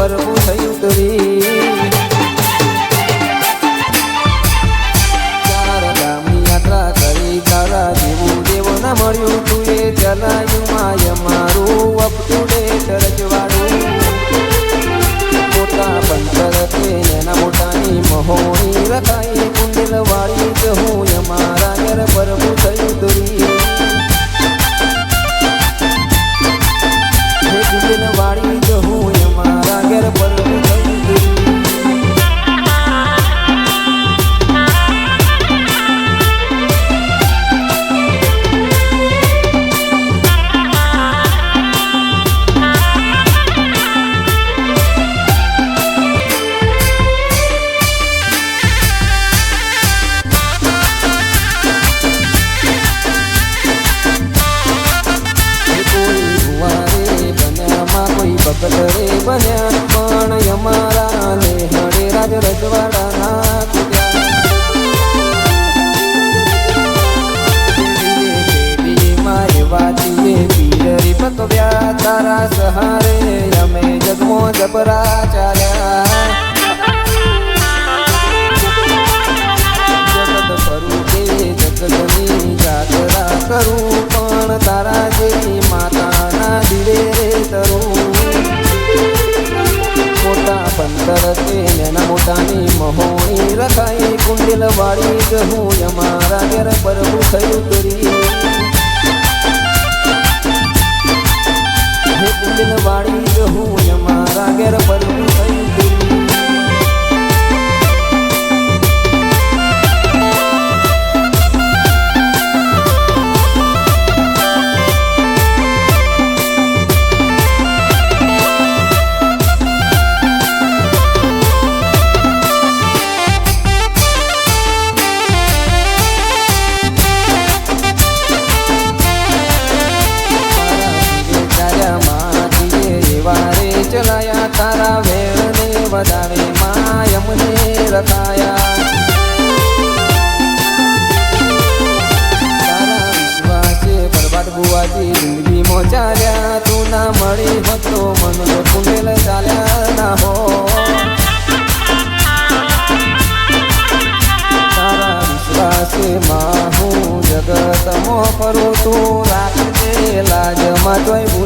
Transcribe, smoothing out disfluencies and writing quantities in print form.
પરવું થયું તરી ચાર ગામની યાત્રા કરી તારા જેવું દેવ ના મળ્યું તું એ ચલાયું માય મારું અપ ટુ ડેટ રજવાડું મોટા બંદર કે નાના મોટાની મહોણી રખાઈ કુંડલ વાળી જ હું અમારા ઘર પરવું થયું તરી કુંડલ વાળી જ હું અમારા ઘર પરવું થયું તરી ભગત રે બન્યા પણ અમારા લેહડે રાજ રજવાડાના કુદ્યા વાતીએ પીરી પકવ્યા તારા સહારે અમે જગમો જબરા ચાલ્યા જગત ફરું કે જગતની જાતરા કરું પણ તારા જેવી માતાના દિલે રે તરું બંદર કે નાના મોટાની મહોણી રખાઈ કુંડલ વાળી જ હું અમારા ઘર પરવું થયું તરી કુંડલ વાળી જ હું અમારા ઘર પરવું થયું તરી ચલાયા તારા વેળને વધારે માયમને રખાયા તારા વિશ્વાસે બરબાદ બુવાજી જિંદગીમાં ચાલ્યા તું ના મળી હતો મન કુંડેલ ચાલ્યા ના હો તારા વિશ્વાસે માં હું જગતમાં ફરું તું રાખજે લાજમાં જોઈ